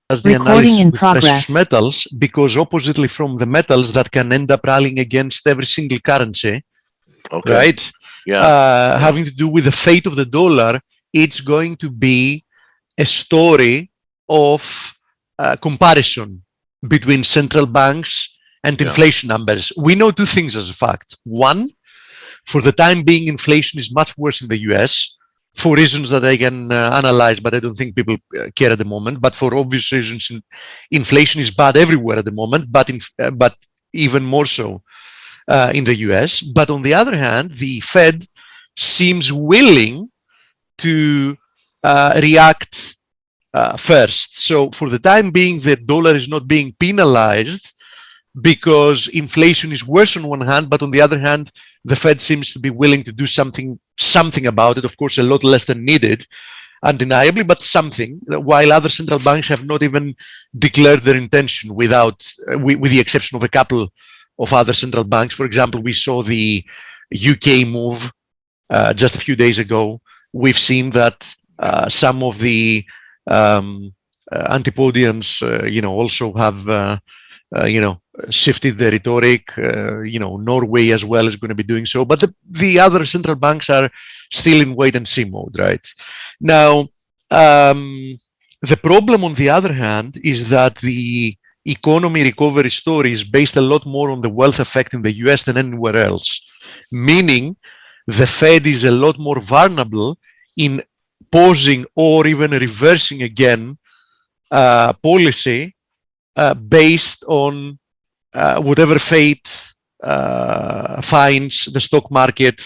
as the analysis with precious metals, because oppositely from the metals that can end up rallying against every single currency, right? Yeah. Having to do with the fate of the dollar, it's going to be a story of comparison between central banks and inflation numbers. We know two things as a fact. One, for the time being, inflation is much worse in the US for reasons that I can analyze, but I don't think people care at the moment. But for obvious reasons, inflation is bad everywhere at the moment, but even more so in the US. But on the other hand, the Fed seems willing to react first. So for the time being, the dollar is not being penalized because inflation is worse on one hand, but on the other hand, the Fed seems to be willing to do something about it. Of course, a lot less than needed, undeniably, but something. While other central banks have not even declared their intention, with the exception of a couple of other central banks. For example, we saw the UK move just a few days ago. We've seen that some of the antipodians, also have, shifted the rhetoric. Norway as well is going to be doing so, but the other central banks are still in wait and see mode, right? Now, the problem, on the other hand, is that the economy recovery story is based a lot more on the wealth effect in the US than anywhere else, meaning the Fed is a lot more vulnerable in pausing or even reversing again policy based on whatever fate finds the stock market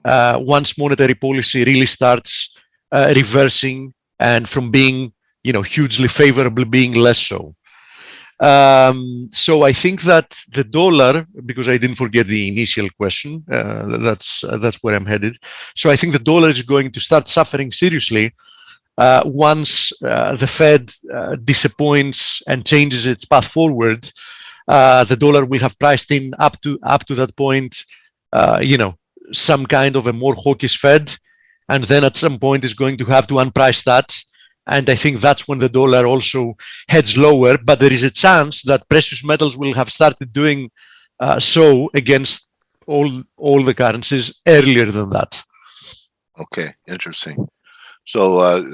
once monetary policy really starts reversing and from being, hugely favorable, being less so. So I think that the dollar, because I didn't forget the initial question, that's where I'm headed. So I think the dollar is going to start suffering seriously once the Fed disappoints and changes its path forward. The dollar will have priced in up to that point, some kind of a more hawkish Fed, and then at some point is going to have to unprice that. And I think that's when the dollar also heads lower. But there is a chance that precious metals will have started doing so against all the currencies earlier than that. Okay, interesting. So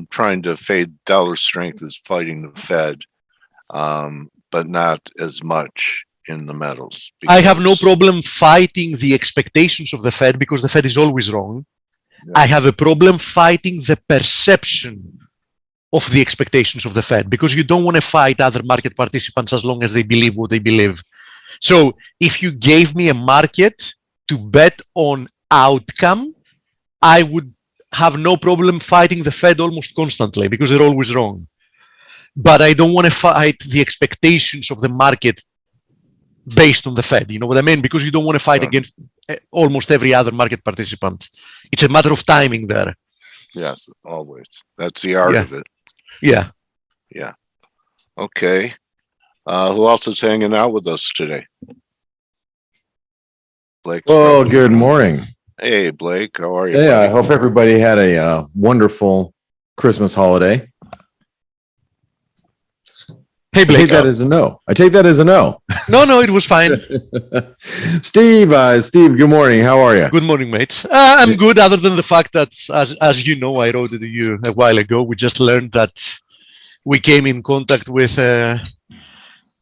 trying to fade dollar strength is fighting the Fed, but not as much in the metals. I have no problem fighting the expectations of the Fed because the Fed is always wrong. Yeah. I have a problem fighting the perception of the expectations of the Fed because you don't want to fight other market participants as long as they believe what they believe. So if you gave me a market to bet on outcome, I would have no problem fighting the Fed almost constantly because they're always wrong. But I don't want to fight the expectations of the market based on the Fed. You know what I mean? Because you don't want to fight against almost every other market participant. It's a matter of timing there. Yes, always. That's the art of it. Yeah. Yeah. Okay. Who else is hanging out with us today? Blake. Well, good morning. Hey, Blake. How are you? Hey, I hope everybody had a wonderful Christmas holiday. Hey, Blake. I take that as a no. No, it was fine. Steve, good morning. How are you? Good morning, mate. I'm good, other than the fact that, as you know, I wrote it to you a while ago. We just learned that we came in contact with a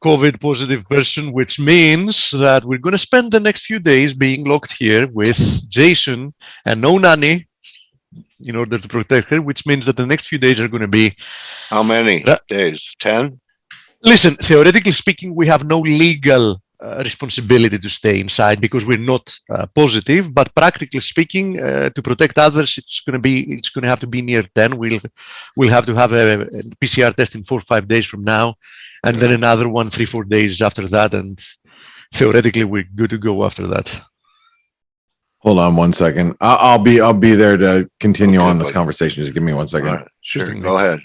COVID positive person, which means that we're going to spend the next few days being locked here with Jason and no nanny in order to protect her, which means that the next few days are going to be... How many days? 10? Listen, theoretically speaking, we have no legal responsibility to stay inside because we're not positive. But practically speaking, to protect others, it's going to have to be near 10. We'll have to have a PCR test in 4 or 5 days from now, and then another one 3-4 days after that. And theoretically, we're good to go after that. Hold on 1 second. I'll be there to continue on this conversation. Just give me 1 second. Right. Sure. Go ahead.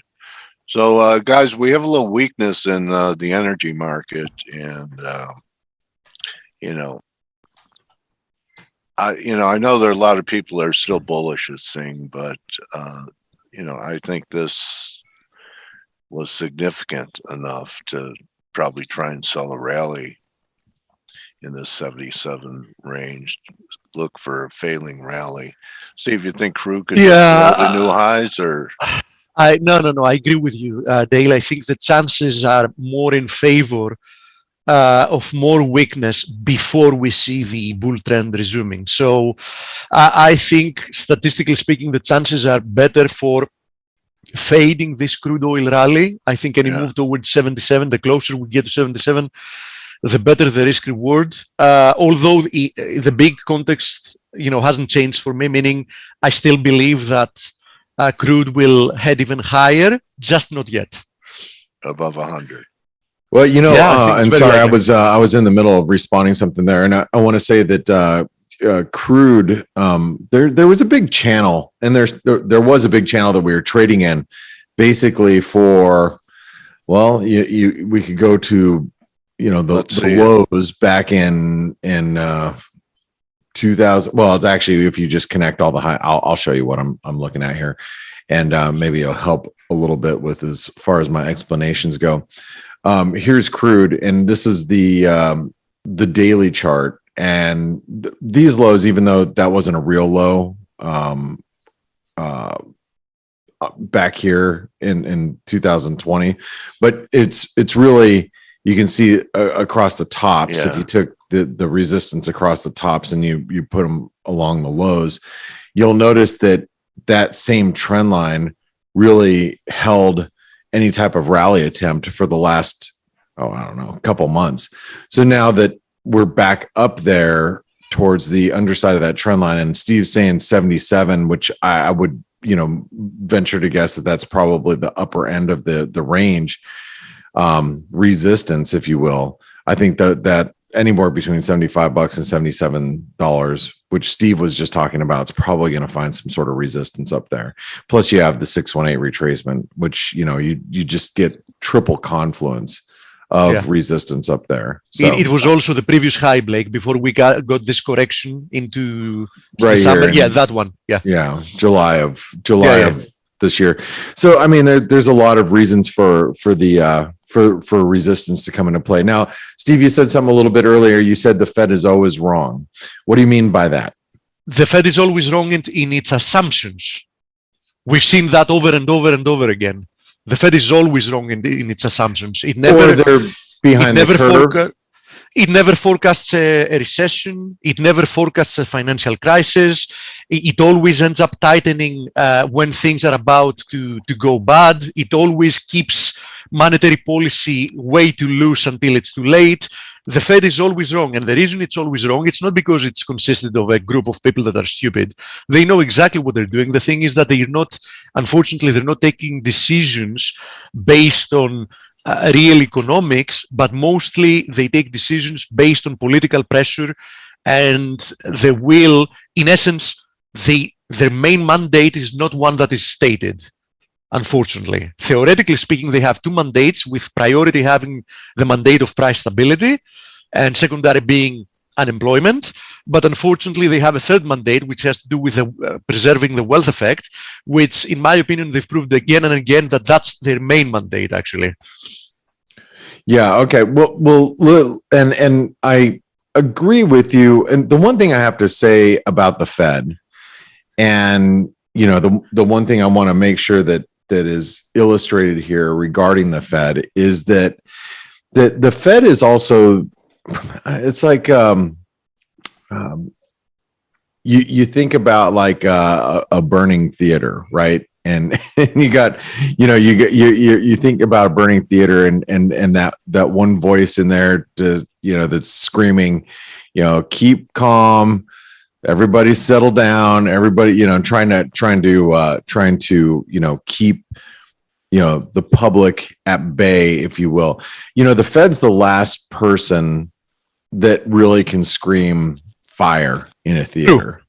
So, guys, we have a little weakness in the energy market, and I know there are a lot of people that are still bullish this thing, but I think this was significant enough to probably try and sell a rally in the 77 range. Look for a failing rally. See if you think crude could go to new highs, or no. I agree with you, Dale. I think the chances are more in favor of more weakness before we see the bull trend resuming. So I think, statistically speaking, the chances are better for fading this crude oil rally. I think any move towards 77, the closer we get to 77, the better the risk reward. Although the big context, hasn't changed for me, meaning I still believe that crude will head even higher, just not yet. Above 100. Well, and sorry, I was in the middle of responding something there, and I want to say that crude, there was a big channel, and there was a big channel that we were trading in, basically for, well, we could go to, the lows back in 2000. Well, it's actually, if you just connect all the high, I'll show you what I'm looking at here, and maybe it'll help a little bit with as far as my explanations go. Here's crude, and this is the daily chart, and these lows, even though that wasn't a real low back here in 2020, but it's really, you can see across the tops. If you took the resistance across the tops and you put them along the lows, you'll notice that same trend line really held any type of rally attempt for the last, couple months. So now that we're back up there towards the underside of that trend line, and Steve's saying 77, which I would, venture to guess that that's probably the upper end of the range, resistance, if you will. I think that anywhere between $75 and $77, which Steve was just talking about, it's probably going to find some sort of resistance up there. Plus you have the 618 retracement, which, you just get triple confluence of resistance up there. So it was also the previous high, Blake, before we got this correction into right summer. That one. July of this year. So, I mean, there's a lot of reasons for resistance to come into play. Now, Steve, you said something a little bit earlier. You said the Fed is always wrong. What do you mean by that? The Fed is always wrong in its assumptions. We've seen that over and over and over again. The Fed is always wrong in its assumptions. It never forecasts a recession. It never forecasts a financial crisis. It always ends up tightening when things are about to go bad. It always keeps monetary policy way too loose until it's too late. The Fed is always wrong. And the reason it's always wrong, it's not because it's consisted of a group of people that are stupid. They know exactly what they're doing. The thing is that unfortunately, they're not taking decisions based on real economics, but mostly they take decisions based on political pressure and the will. In essence, their main mandate is not one that is stated. Unfortunately, theoretically speaking, they have two mandates, with priority having the mandate of price stability and secondary being unemployment. But unfortunately, they have a third mandate, which has to do with preserving the wealth effect, which, in my opinion, they've proved again and again that that's their main mandate, actually. Yeah. Okay. Well, and I agree with you. And the one thing I have to say about the Fed, and the one thing I want to make sure that is illustrated here regarding the Fed is that the Fed is also, it's like you think about like a burning theater, right? And you think about a burning theater and that one voice in there that's screaming, keep calm. Everybody settle down. Everybody, trying to keep, the public at bay, if you will. The Fed's the last person that really can scream fire in a theater,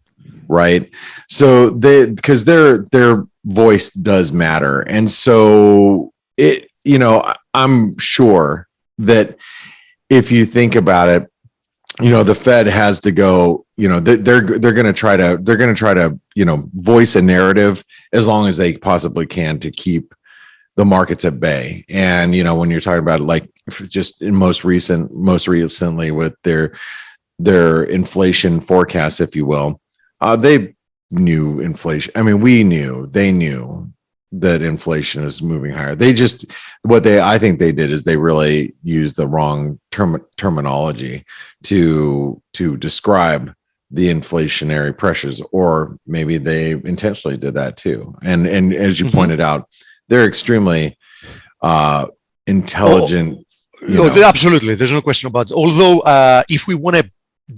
right? So because their voice does matter. And so I'm sure that if you think about it, the Fed has to go, they're going to try to, voice a narrative as long as they possibly can to keep the markets at bay. And, when you're talking about like just in most recently with their inflation forecasts, if you will, they knew inflation. I mean, they knew that inflation is moving higher. I think they did is they really used the wrong terminology to describe the inflationary pressures, or maybe they intentionally did that too. And as you pointed out, they're extremely intelligent. Absolutely, there's no question about it. Although if we want to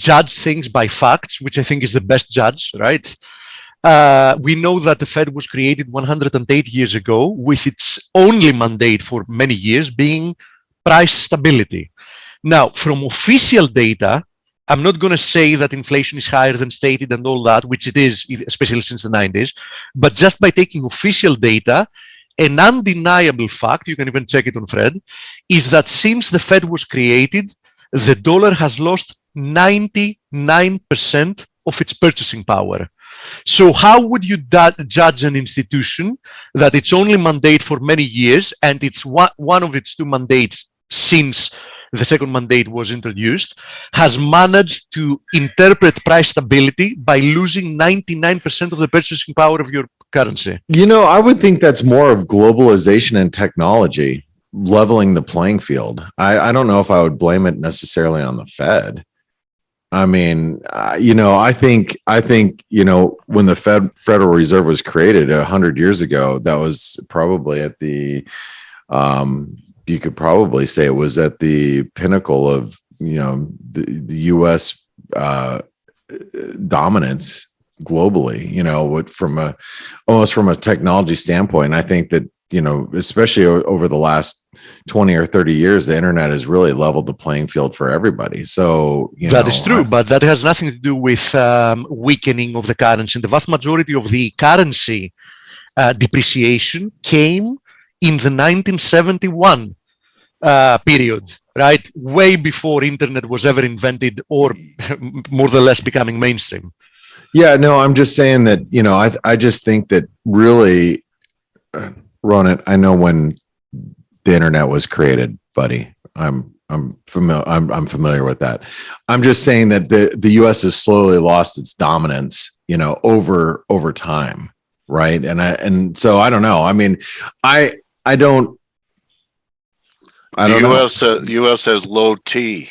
judge things by facts, which I think is the best judge, right? We know that the Fed was created 108 years ago with its only mandate for many years being price stability. Now, from official data, I'm not going to say that inflation is higher than stated and all that, which it is, especially since the 90s, but just by taking official data, an undeniable fact, you can even check it on Fred, is that since the Fed was created, the dollar has lost 99% of its purchasing power. So how would you judge an institution that its only mandate for many years, and it's one of its two mandates since the second mandate was introduced, has managed to interpret price stability by losing 99% of the purchasing power of your currency? I would think that's more of globalization and technology leveling the playing field. I don't know if I would blame it necessarily on the Fed. I mean, I think, when the Federal Reserve was created 100 years ago, that was probably at the, you could probably say it was at the pinnacle of, the U.S. Dominance globally, almost from a technology standpoint. I think that, especially over the last 20 or 30 years, the internet has really leveled the playing field for everybody. So, that is true, but that has nothing to do with weakening of the currency. The vast majority of the currency depreciation came in the 1971 period, right? Way before internet was ever invented or more or less becoming mainstream. Yeah, no, I'm just saying that, I just think that really, Ronan, I know when the internet was created, buddy, I'm familiar with that. I'm just saying that the U.S. has slowly lost its dominance, over time, right? And so I don't know. I mean, I don't. The U.S. has low T.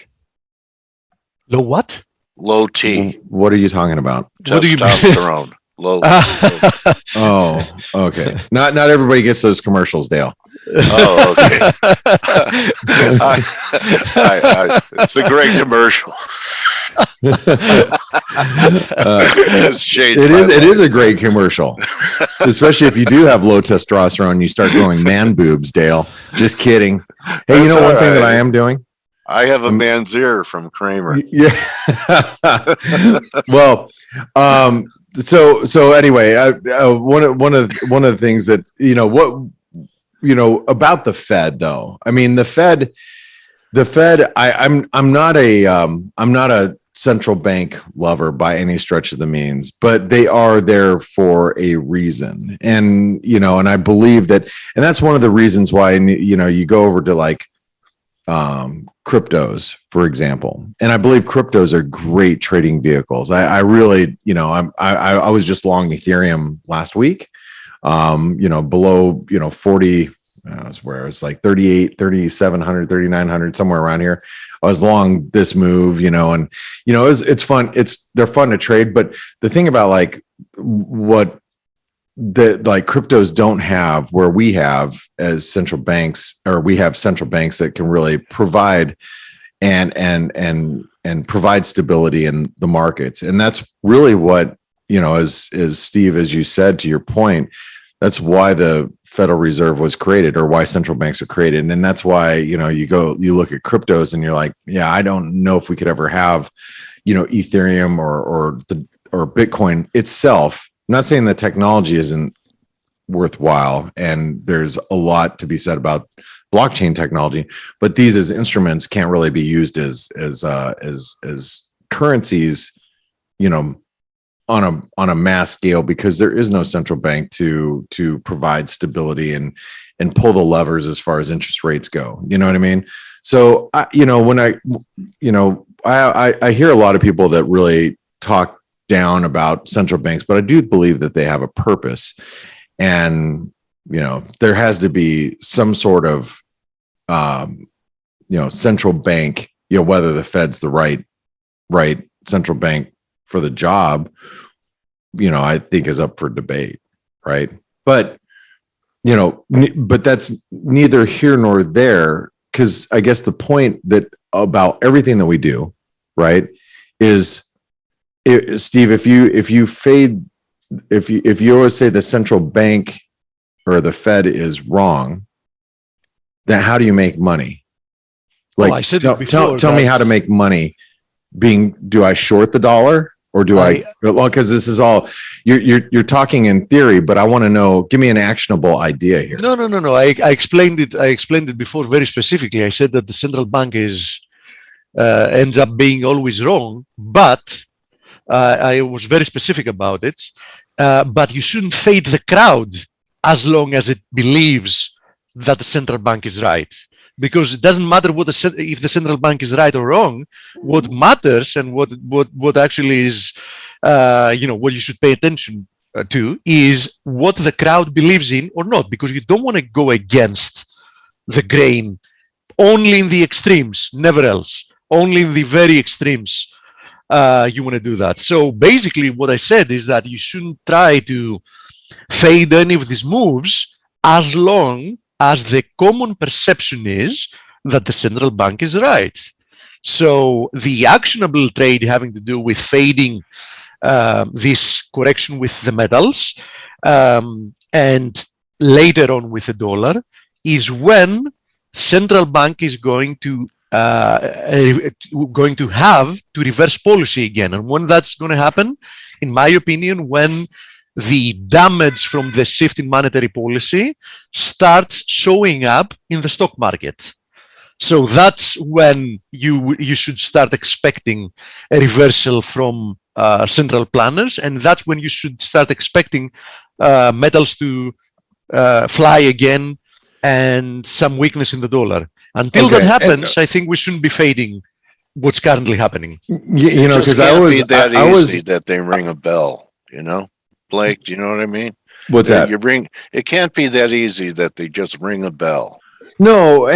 Low what? Low T. What are you talking about? Testosterone. Low. Oh, okay. Not everybody gets those commercials, Dale. Oh, okay. It's a great commercial. It is a great commercial, especially if you do have low testosterone. You start growing man boobs, Dale. Just kidding. Hey, you know one thing that I am doing? I have a man's ear from Kramer. Yeah. Well, so anyway, one of the things that about the Fed, though. I mean, the Fed. I'm not a central bank lover by any stretch of the means, but they are there for a reason, and and I believe that, and that's one of the reasons why you go over to like cryptos, for example, and I believe cryptos are great trading vehicles. I really, I was just long Ethereum last week, below 40. I was where it's like 38, 3,700, 3,900, somewhere around here. I was long this move, and it's fun. They're fun to trade, but the thing about like what like cryptos don't have, where we have as central banks, or we have central banks that can really provide and provide stability in the markets, and that's really what as Steve, as you said, to your point, that's why the Federal Reserve was created, or why central banks are created. And that's why, you look at cryptos and you're like, yeah, I don't know if we could ever have, Ethereum or Bitcoin itself. I'm not saying the technology isn't worthwhile, and there's a lot to be said about blockchain technology, but these as instruments can't really be used as currencies, on a mass scale, because there is no central bank to provide stability and pull the levers as far as interest rates go. You know what I mean? So when I hear a lot of people that really talk down about central banks, but I do believe that they have a purpose, and there has to be some sort of central bank, whether the Fed's the right central bank for the job, I think is up for debate, right? But but that's neither here nor there, because I guess the point that about everything that we do, right, is Steve, if you always say the central bank or the Fed is wrong, then how do you make money? Like, I said it before, tell me how to make money. Do I short the dollar, or do I? Well, because this is all you're talking in theory, but I want to know. Give me an actionable idea here. No. I explained it. I explained it before very specifically. I said that the central bank ends up being always wrong, but I was very specific about it. But you shouldn't fade the crowd as long as it believes that the central bank is right. Because it doesn't matter if the central bank is right or wrong. What matters and what actually is, what you should pay attention to is what the crowd believes in or not. Because you don't want to go against the grain only in the extremes, never else. Only in the very extremes, you want to do that. So basically, what I said is that you shouldn't try to fade any of these moves as long as the common perception is that the central bank is right. So the actionable trade having to do with fading this correction with the metals and later on with the dollar is when central bank is going to have to reverse policy again. And when that's going to happen, in my opinion, when the damage from the shift in monetary policy starts showing up in the stock market. So that's when you should start expecting a reversal from central planners, and that's when you should start expecting metals to fly again and some weakness in the dollar. Until that happens, I think we shouldn't be fading what's currently happening. Because I was that they ring a bell, Blake, do you know what I mean? What's that? It can't be that easy that they just ring a bell. No,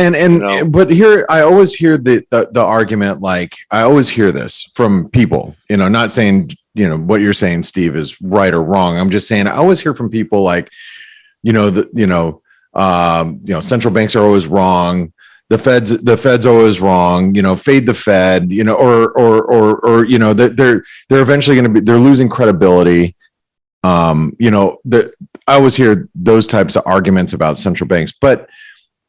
but here I always hear the argument, like I always hear this from people, not saying, what you're saying, Steve, is right or wrong. I'm just saying I always hear from people like, central banks are always wrong. The Fed's always wrong, fade the Fed, or they're eventually going to be, they're losing credibility. I always hear those types of arguments about central banks, but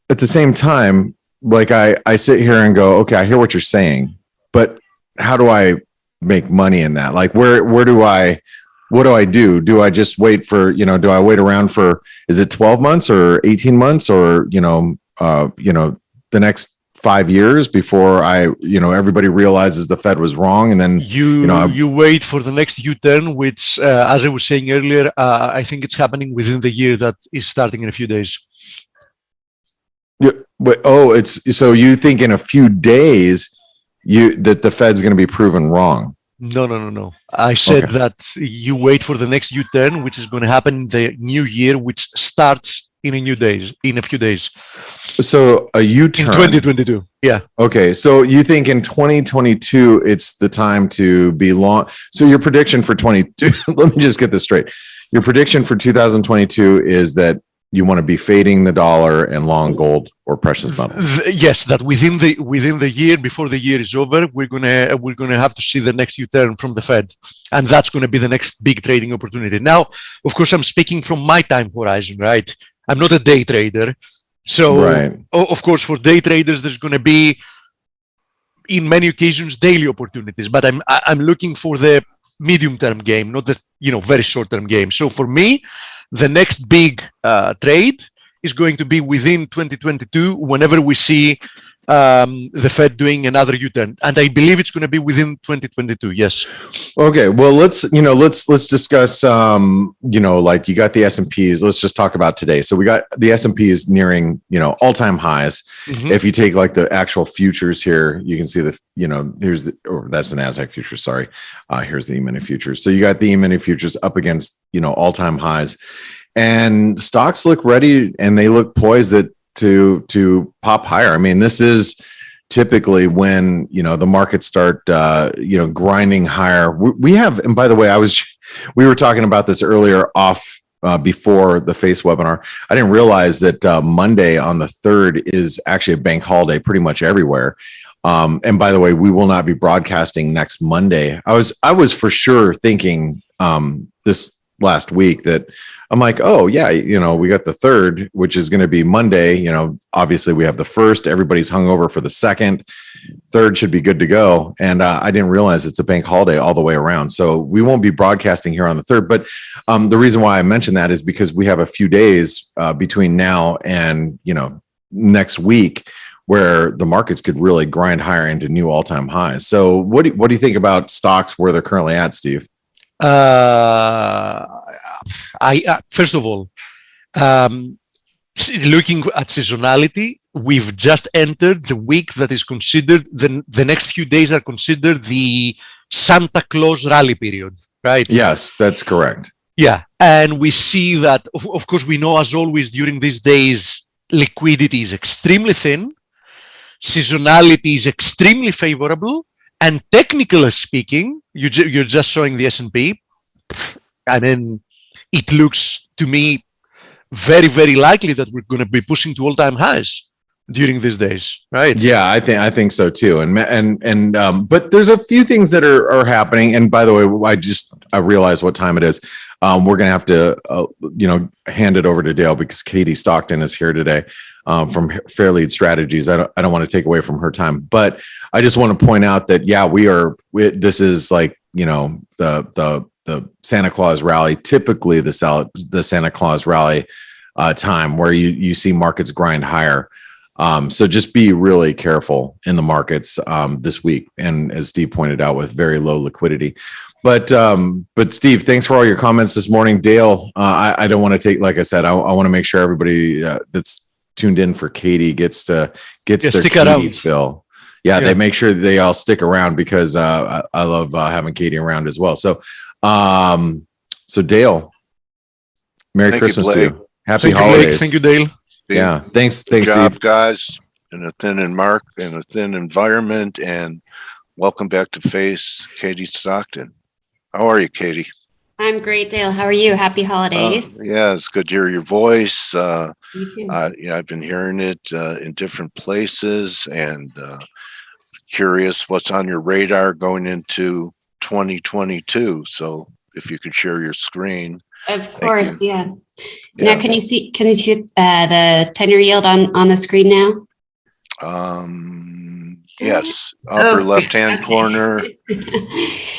at the same time, like I sit here and go, okay, I hear what you're saying, but how do I make money in that? Like, what do I do? Do I just wait for, do I wait around for, is it 12 months or 18 months or, the next 5 years before everybody realizes the Fed was wrong, and then you wait for the next U-turn, which, as I was saying earlier, I think it's happening within the year that is starting in a few days. So you think in a few days that the Fed's going to be proven wrong? No. I said that you wait for the next U-turn, which is going to happen in the new year, which starts in a few days. So a U-turn in 2022. Yeah. Okay. So you think in 2022 it's the time to be long. So your prediction for 22, let me just get this straight. Your prediction for 2022 is that you want to be fading the dollar and long gold or precious metals. Yes, that within the year, before the year is over, we're gonna have to see the next U-turn from the Fed, and that's going to be the next big trading opportunity. Now, of course, I'm speaking from my time horizon, right? I'm not a day trader, so of course, for day traders, there's going to be, in many occasions, daily opportunities. But I'm looking for the medium-term game, not the very short-term game. So for me, the next big trade is going to be within 2022, whenever we see the Fed doing another U-turn, and I believe it's going to be within 2022. Yes. Okay. Well, let's discuss. Like you got the S&Ps. Let's just talk about today. So we got the S&Ps nearing all-time highs. Mhm. If you take like the actual futures here, you can see that's the Nasdaq futures. Sorry, here's the E-mini futures. So you got the E-mini futures up against all-time highs, and stocks look ready and they look poised to pop higher. I mean, this is typically when the markets start grinding higher. We have, and by the way, we were talking about this earlier off before the F.A.C.E webinar. I didn't realize that Monday on the 3rd is actually a bank holiday pretty much everywhere. And by the way, we will not be broadcasting next Monday. I was for sure thinking this last week that I'm like, oh yeah, we got the 3rd, which is going to be Monday. Obviously we have the 1st. Everybody's hungover for the 2nd. 3rd should be good to go. And I didn't realize it's a bank holiday all the way around. So we won't be broadcasting here on the 3rd. But the reason why I mentioned that is because we have a few days between now and next week where the markets could really grind higher into new all-time highs. So what do you think about stocks where they're currently at, Steve? First of all, looking at seasonality, we've just entered the week that is considered the next few days are considered the Santa Claus rally period, right? Yes, that's correct. Yeah, and we see that, of course, we know as always during these days, liquidity is extremely thin, seasonality is extremely favorable, and technically speaking, you're just showing the S&P, and then it looks to me very, very likely that we're going to be pushing to all-time highs during these days, right? Yeah, I think so too. And but there's a few things that are happening. And by the way, I realized what time it is. We're gonna have to hand it over to Dale because Katie Stockton is here today from Fair Lead Strategies. I don't want to take away from her time, but I just want to point out that this is like the Santa Claus rally, typically the Santa Claus rally time where you see markets grind higher. So just be really careful in the markets this week. And as Steve pointed out, with very low liquidity. But Steve, thanks for all your comments this morning. Dale, I don't want to take, like I said, I want to make sure everybody that's tuned in for Katie gets their Katie fill. Yeah, they make sure they all stick around because I love having Katie around as well. So Dale, Merry Christmas to you. Happy holidays. Thank you, Dale. Yeah, thanks, Good job, Steve. guys, in a thin environment, and welcome back to F.A.C.E, Katie Stockton. How are you, Katie? I'm great, Dale. How are you? Happy holidays. Yeah, it's good to hear your voice. You too. I've been hearing it in different places, and curious what's on your radar going into 2022. So if you could share your screen. Of course, yeah. Now, can you see the 10-year yield on the screen now? Yes, upper left-hand corner.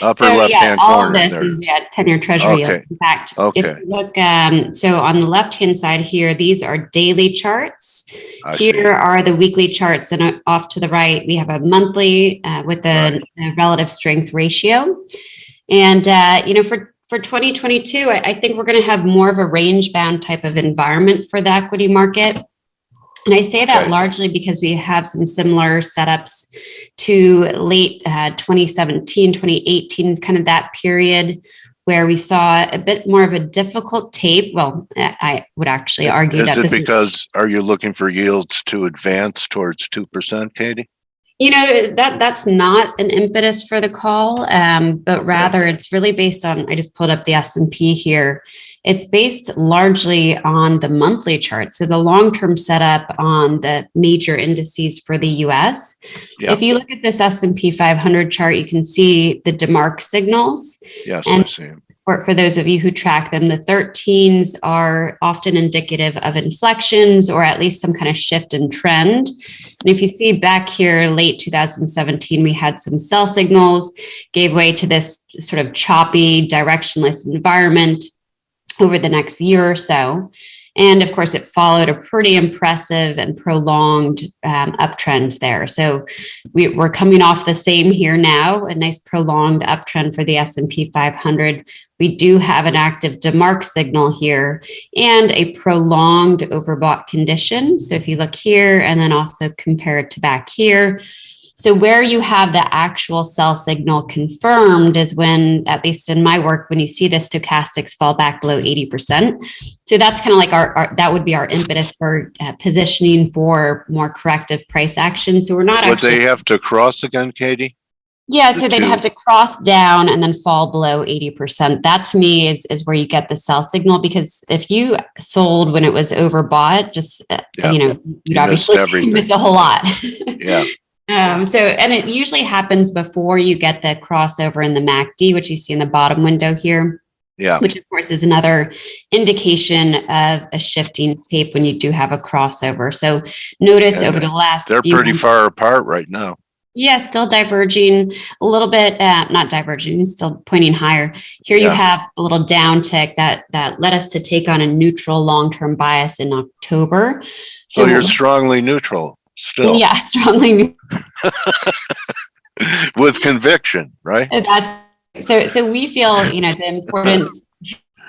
Upper So left-hand all corner. this is 10-year treasury yield. In fact, if you look, so on the left-hand side here, these are daily charts. Here are the weekly charts, and off to the right, we have a monthly with a relative strength ratio. And for 2022, I think we're going to have more of a range-bound type of environment for the equity market. And I say that largely because we have some similar setups to late 2017, 2018, kind of that period where we saw a bit more of a difficult tape. Well, I would actually argue that is it because are you looking for yields to advance towards 2%, Katie? That's not an impetus for the call, but rather it's really based on, I just pulled up the S&P here. It's based largely on the monthly chart. So the long-term setup on the major indices for the US. Yep. If you look at this S&P 500 chart, you can see the DeMark signals. Yes, I see them. For those of you who track them, the 13s are often indicative of inflections or at least some kind of shift in trend. And if you see back here, late 2017, we had some sell signals, gave way to this sort of choppy, directionless environment over the next year or so. And of course, it followed a pretty impressive and prolonged uptrend there. So we're coming off the same here now, a nice prolonged uptrend for the S&P 500. We do have an active demarc signal here and a prolonged overbought condition. So if you look here and then also compare it to back here, so where you have the actual sell signal confirmed is when, at least in my work, when you see the stochastics fall back below 80%. So that's kind of like that would be our impetus for positioning for more corrective price action. So we're not Would they have to cross again, Katie? Yeah, so they'd have to cross down and then fall below 80%. That to me is where you get the sell signal, because if you sold when it was overbought, just, you'd obviously missed a whole lot. Yeah. And it usually happens before you get the crossover in the MACD, which you see in the bottom window here. Yeah. Which of course is another indication of a shifting tape when you do have a crossover. So notice over the last they're pretty far apart right now. Yeah, still diverging a little bit, not diverging, still pointing higher. Here you have a little downtick that led us to take on a neutral long-term bias in October. So you're strongly neutral still. Yeah, strongly with conviction, right? So we feel, the importance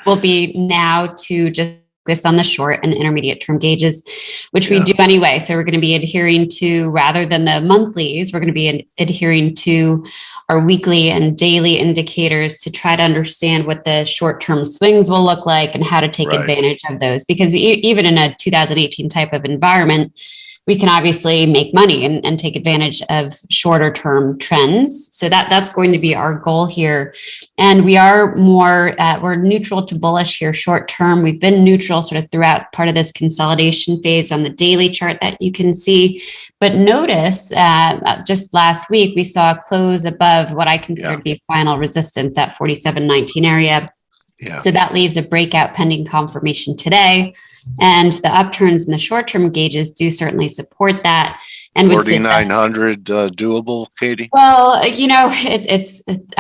will be now to just focus on the short and intermediate term gauges, which we do anyway. So we're going to be adhering to, rather than the monthlies, we're going to be adhering to our weekly and daily indicators to try to understand what the short-term swings will look like and how to take advantage of those. Because even in a 2018 type of environment, we can obviously make money and take advantage of shorter term trends. So that's going to be our goal here. And we are we're neutral to bullish here short term. We've been neutral sort of throughout part of this consolidation phase on the daily chart that you can see. But notice just last week, we saw a close above what I consider to be final resistance at 47.19 area. Yeah. So that leaves a breakout pending confirmation today. And the upturns in the short-term gauges do certainly support that. And 4,900 doable, Katie? Well, I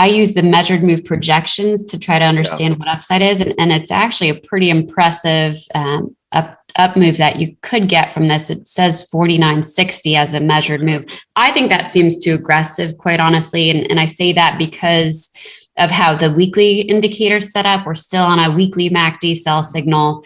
use the measured move projections to try to understand what upside is. And it's actually a pretty impressive up move that you could get from this. It says 49.60 as a measured move. I think that seems too aggressive, quite honestly. And I say that because of how the weekly indicator's set up. We're still on a weekly MACD sell signal.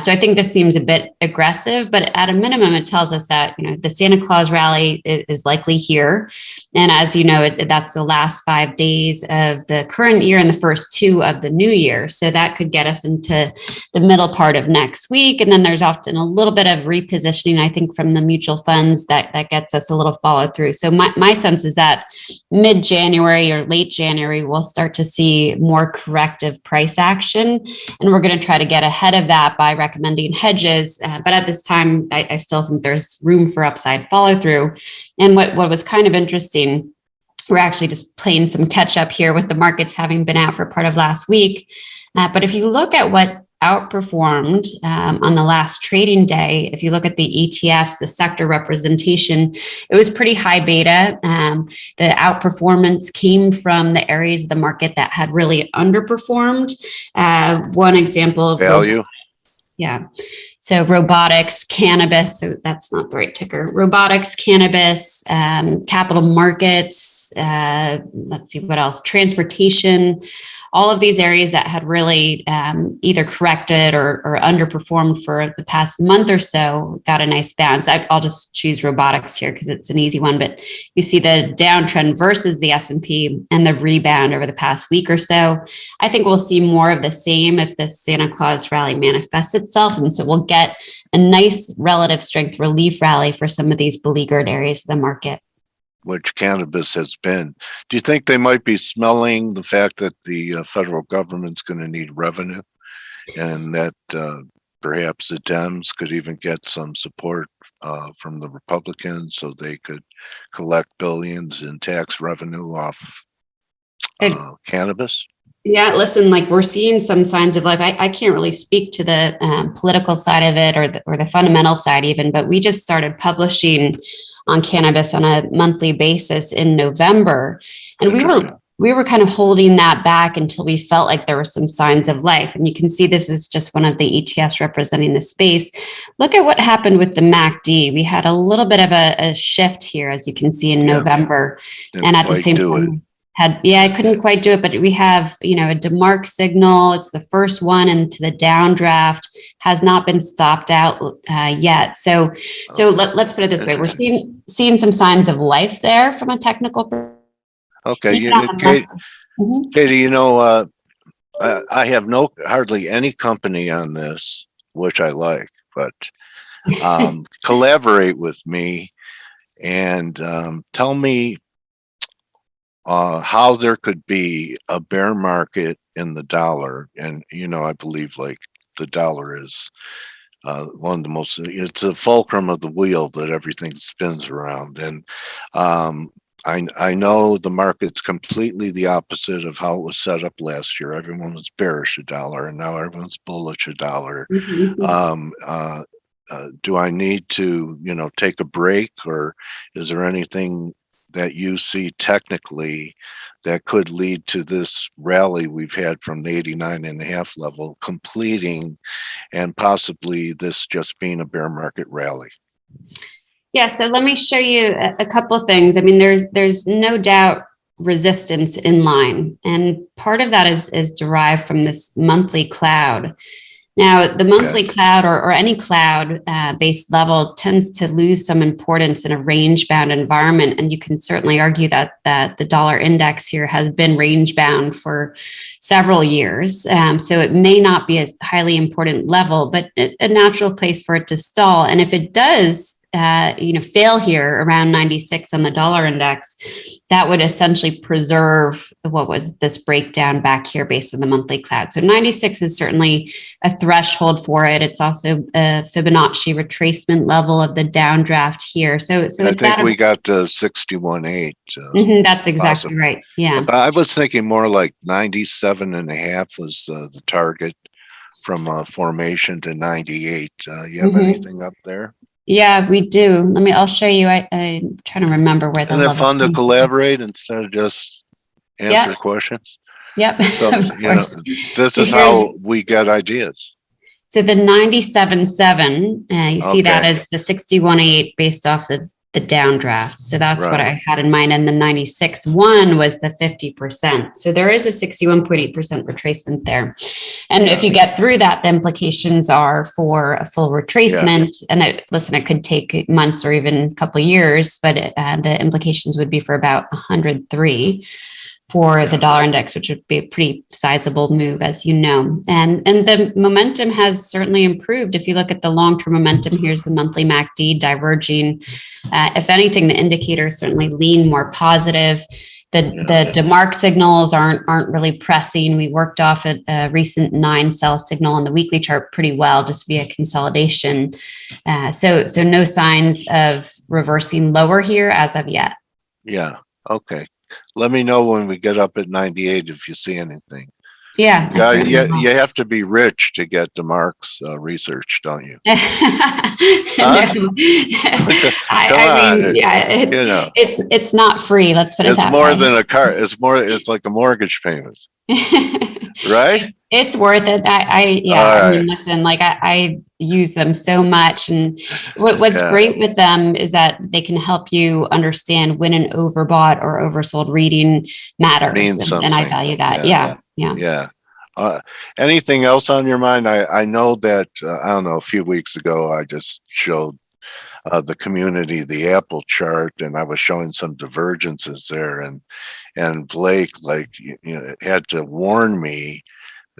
So I think this seems a bit aggressive, but at a minimum, it tells us that, the Santa Claus rally is likely here. And as you know, that's the last 5 days of the current year and the first 2 of the new year. So that could get us into the middle part of next week. And then there's often a little bit of repositioning, I think, from the mutual funds that gets us a little follow through. So my sense is that mid-January or late January, we'll start to see more corrective price action. And we're going to try to get ahead of that by recommending hedges. But at this time, I still think there's room for upside follow through. And what was kind of interesting, we're actually just playing some catch up here with the markets having been out for part of last week. But if you look at what outperformed on the last trading day, if you look at the ETFs, the sector representation, it was pretty high beta. The outperformance came from the areas of the market that had really underperformed. One example of value. So robotics, cannabis, so that's not the right ticker. Robotics, cannabis, capital markets, let's see what else, transportation, all of these areas that had really either corrected or underperformed for the past month or so got a nice bounce. I'll just choose robotics here because it's an easy one, but you see the downtrend versus the S&P and the rebound over the past week or so. I think we'll see more of the same if the Santa Claus rally manifests itself. And so we'll get a nice relative strength relief rally for some of these beleaguered areas of the market. Which cannabis has been. Do you think they might be smelling the fact that the federal government's going to need revenue, and that perhaps the Dems could even get some support from the Republicans so they could collect billions in tax revenue off cannabis? Yeah, listen, we're seeing some signs of life. I can't really speak to the political side of it or the fundamental side even, but we just started publishing on cannabis on a monthly basis in November. And we were kind of holding that back until we felt like there were some signs of life. And you can see this is just one of the ETFs representing the space. Look at what happened with the MACD. We had a little bit of a shift here, as you can see in November. And at the same time, I couldn't quite do it, but we have, a DeMark signal. It's the first one into the downdraft, has not been stopped out yet. So let's put it this way. We're seeing some signs of life there from a technical perspective. Okay, Katie, I have hardly any company on this, which I like, but collaborate with me and tell me how there could be a bear market in the dollar. And, I believe like the dollar is one of the most, it's a fulcrum of the wheel that everything spins around. And I know the market's completely the opposite of how it was set up last year. Everyone was bearish a dollar, and now everyone's bullish a dollar. Do I need to, take a break, or is there anything that you see technically that could lead to this rally we've had from the 89.5 level completing, and possibly this just being a bear market rally? Yeah, so let me show you a couple of things. I mean, there's no doubt resistance in line, and part of that is derived from this monthly cloud. Now, the monthly cloud or any cloud-based level tends to lose some importance in a range-bound environment, and you can certainly argue that the dollar index here has been range-bound for several years. So it may not be a highly important level, but a natural place for it to stall. And if it does fail here around 96 on the dollar index, that would essentially preserve what was this breakdown back here based on the monthly cloud. So 96 is certainly a threshold for it. It's also a Fibonacci retracement level of the downdraft here. So I think we got to 61.8. That's exactly right. Yeah. But I was thinking more like 97.5 was the target from formation to 98. You have anything up there? Yeah, we do. I'll show you. I'm trying to remember where the Isn't it fun to collaborate instead of just answer questions? Yep. So, this is how we get ideas. So the 97.7, you see that as the 61.8 based off the downdraft. So that's what I had in mind. And the 96.1 was the 50%. So there is a 61.8% retracement there. And if you get through that, the implications are for a full retracement. And it could take months or even a couple of years, but the implications would be for about 103 for the dollar index, which would be a pretty sizable move, as you know. And the momentum has certainly improved. If you look at the long-term momentum, here's the monthly MACD diverging. If anything, the indicators certainly lean more positive. The DeMark signals aren't really pressing. We worked off a recent 9-sell signal on the weekly chart pretty well, just via consolidation. So no signs of reversing lower here as of yet. Yeah. Okay. Let me know when we get up at 98 if you see anything. Yeah. You have to be rich to get DeMark's research, don't you? It's not free. Let's put it that way. It's more than a car. It's like a mortgage payment, right? It's worth it. Listen, I use them so much. And what's great with them is that they can help you understand when an overbought or oversold reading matters. And I value that. Yeah. Anything else on your mind? I know that, a few weeks ago, I just showed the community the Apple chart, and I was showing some divergences there, and Blake had to warn me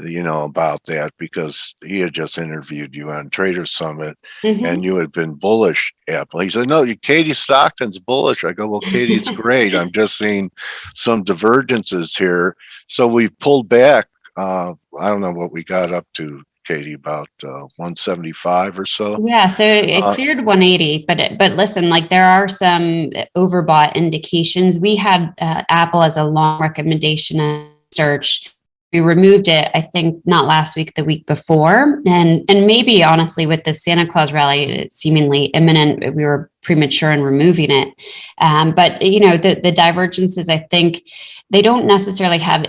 about that, because he had just interviewed you on Trader Summit, and you had been bullish Apple. He said, no, Katie Stockton's bullish. I go, well, Katie's great. I'm just seeing some divergences here. So we've pulled back. I don't know what we got up to, Katie, about 175 or so. Yeah, so it cleared 180, but listen, there are some overbought indications. We had Apple as a long recommendation search. We removed it, I think, not last week, the week before. And maybe, honestly, with the Santa Claus rally seemingly imminent, we were premature in removing it. But the divergences, I think, they don't necessarily have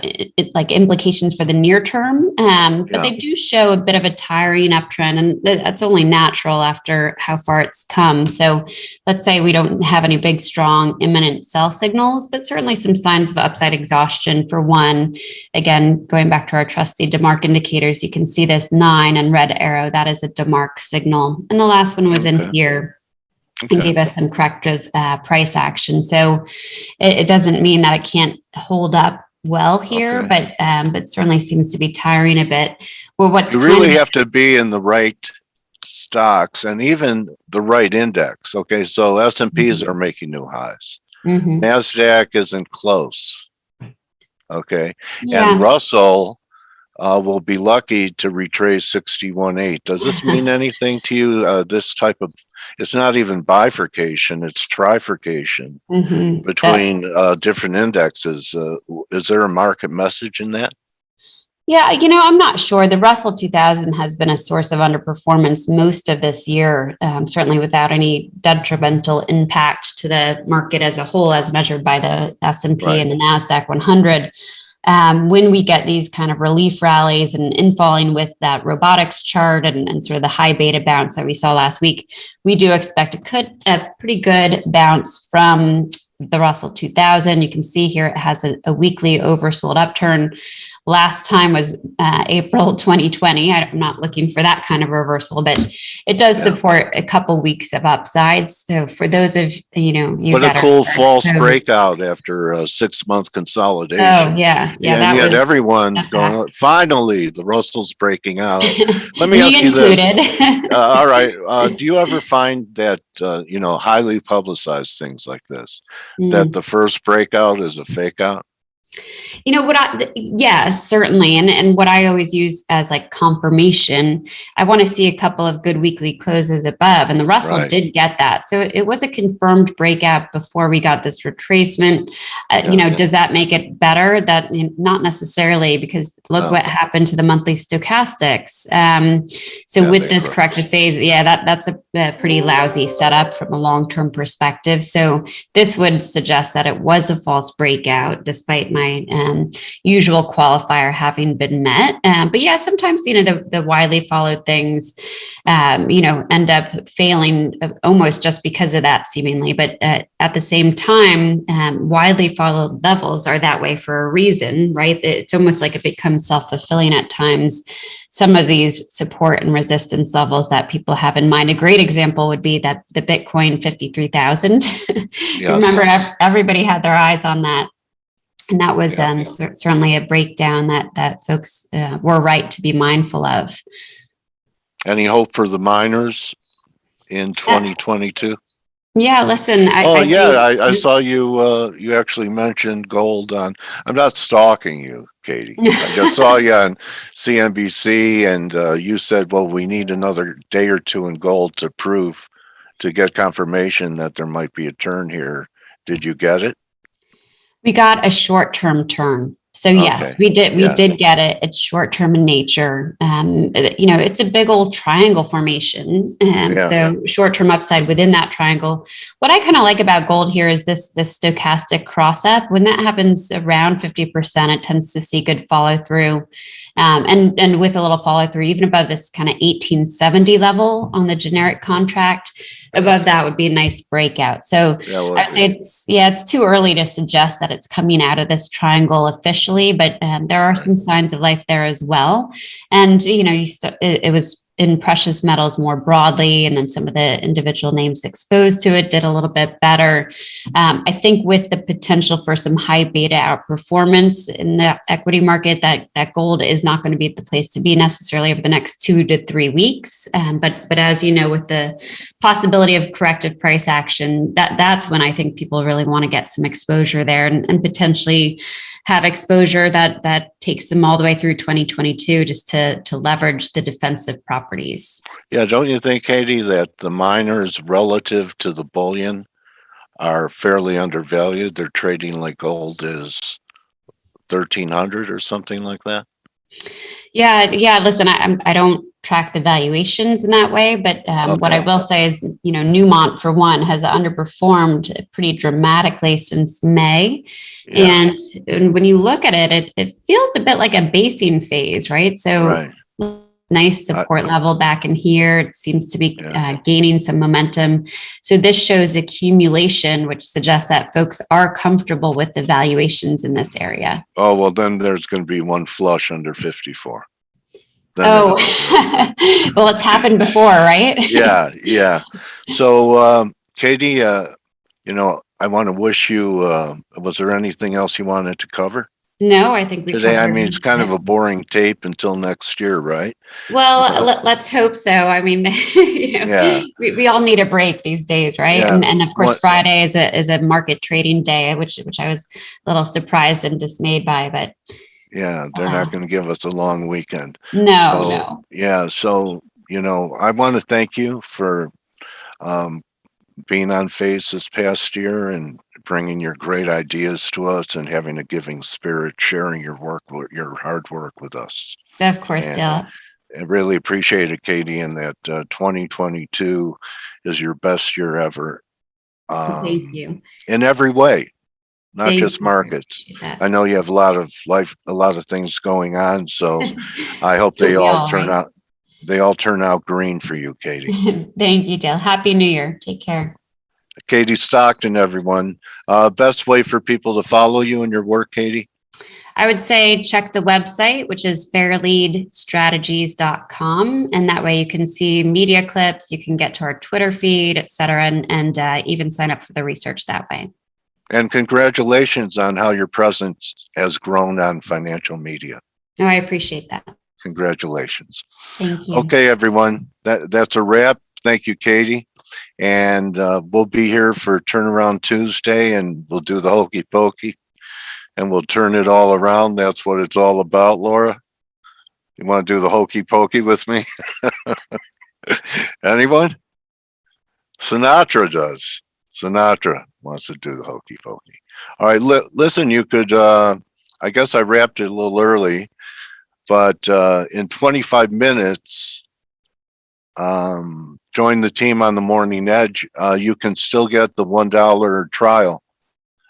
like implications for the near term, but they do show a bit of a tiring uptrend, and that's only natural after how far it's come. So let's say we don't have any big, strong, imminent sell signals, but certainly some signs of upside exhaustion for one. Again, going back to our trusty DeMark indicators, you can see this 9 and red arrow. That is a DeMark signal. And the last one was in here. And gave us some corrective price action. So it doesn't mean that it can't hold up well here, but certainly seems to be tiring a bit. Well, what's you really have to be in the right stocks and even the right index. Okay, so S&Ps are making new highs. NASDAQ isn't close. Okay, and Russell will be lucky to retrace 61.8. Does this mean anything to you? This type of, it's not even bifurcation, it's trifurcation between different indexes. Is there a market message in that? Yeah, I'm not sure. The Russell 2000 has been a source of underperformance most of this year, certainly without any detrimental impact to the market as a whole, as measured by the S&P and the NASDAQ 100. When we get these kind of relief rallies and infalling with that robotics chart and sort of the high beta bounce that we saw last week, we do expect a pretty good bounce from the Russell 2000. You can see here it has a weekly oversold upturn. Last time was April 2020. I'm not looking for that kind of reversal, but it does support a couple weeks of upsides. So for those of you what a cool false breakout after a 6-month consolidation. Oh yeah, and yet everyone's going, finally the Russell's breaking out. Let me ask you this. All right, do you ever find that highly publicized things like this, that the first breakout is a fake out? Yes, certainly. And what I always use as like confirmation, I want to see a couple of good weekly closes above, and the Russell did get that. So it was a confirmed breakout before we got this retracement. Does that make it better? That not necessarily, because look what happened to the monthly stochastics. With this corrective phase, that's a pretty lousy setup from a long-term perspective. So this would suggest that it was a false breakout, despite my usual qualifier having been met. But sometimes, the widely followed things, end up failing almost just because of that seemingly. But at the same time, widely followed levels are that way for a reason, right? It's almost like it becomes self-fulfilling at times. Some of these support and resistance levels that people have in mind. A great example would be that the Bitcoin 53,000. Remember, everybody had their eyes on that. And that was certainly a breakdown that folks were right to be mindful of. Any hope for the miners in 2022? Yeah, listen. I saw you. You actually mentioned gold on. I'm not stalking you, Katie. I just saw you on CNBC, and you said, "Well, we need another day or two in gold to get confirmation that there might be a turn here." Did you get it? We got a short-term turn. So yes, we did. We did get it. It's short-term in nature. It's a big old triangle formation. So short-term upside within that triangle. What I kind of like about gold here is this stochastic cross-up. When that happens around 50%, it tends to see good follow-through. And with a little follow-through, even above this kind of 1870 level on the generic contract, above that would be a nice breakout. So I'd say it's too early to suggest that it's coming out of this triangle officially, but there are some signs of life there as well. And, it was in precious metals more broadly, and then some of the individual names exposed to it did a little bit better. I think with the potential for some high beta outperformance in the equity market, that gold is not going to be the place to be necessarily over the next 2 to 3 weeks. But as you know, with the possibility of corrective price action, that's when I think people really want to get some exposure there and potentially have exposure that takes them all the way through 2022 just to leverage the defensive properties. Yeah, don't you think, Katie, that the miners relative to the bullion are fairly undervalued? They're trading like gold is 1,300 or something like that. Yeah. Listen, I don't track the valuations in that way, but what I will say is, Newmont for one has underperformed pretty dramatically since May, and when you look at it, it feels a bit like a basing phase, right? So nice support level back in here. It seems to be gaining some momentum. So this shows accumulation, which suggests that folks are comfortable with the valuations in this area. Oh, well, then there's going to be one flush under 54. Well, it's happened before, right? Yeah. So, Katie, I want to wish you, was there anything else you wanted to cover? No, I think we today. I mean, it's kind of a boring tape until next year, right? Well, let's hope so. I mean, we all need a break these days, right? Yeah. And of course, Friday is a market trading day, which I was a little surprised and dismayed by, but yeah, they're not going to give us a long weekend. No. Yeah. So, I want to thank you for being on F.A.C.E this past year and bringing your great ideas to us and having a giving spirit, sharing your hard work with us. Of course, Dale. I really appreciate it, Katie, and that 2022 is your best year ever. Thank you. In every way, not just markets. I know you have a lot of things going on, so I hope they all turn out. They all turn out green for you, Katie. Thank you, Dale. Happy New Year. Take care. Katie Stockton, everyone. Best way for people to follow you and your work, Katie? I would say check the website, which is fairleadstrategies.com. And that way you can see media clips, you can get to our Twitter feed, et cetera, and even sign up for the research that way. And congratulations on how your presence has grown on financial media. Oh, I appreciate that. Congratulations. Thank you. Okay, everyone. That's a wrap. Thank you, Katie. And we'll be here for Turnaround Tuesday, and we'll do the hokey pokey, and we'll turn it all around. That's what it's all about, Laura. You want to do the hokey pokey with me? Anyone? Sinatra does. Sinatra wants to do the hokey pokey. All right, listen, you could, I guess I wrapped it a little early, but in 25 minutes, join the team on the Morning Edge. You can still get the $1 trial.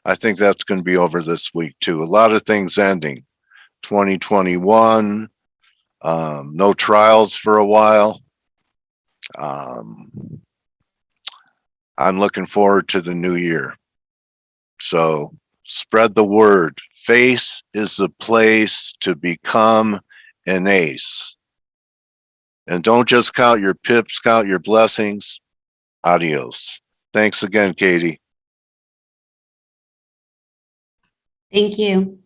I think that's going to be over this week too. A lot of things ending. 2021, no trials for a while. I'm looking forward to the new year. So spread the word. F.A.C.E is the place to become an ace. And don't just count your pips, count your blessings. Adios. Thanks again, Katie. Thank you.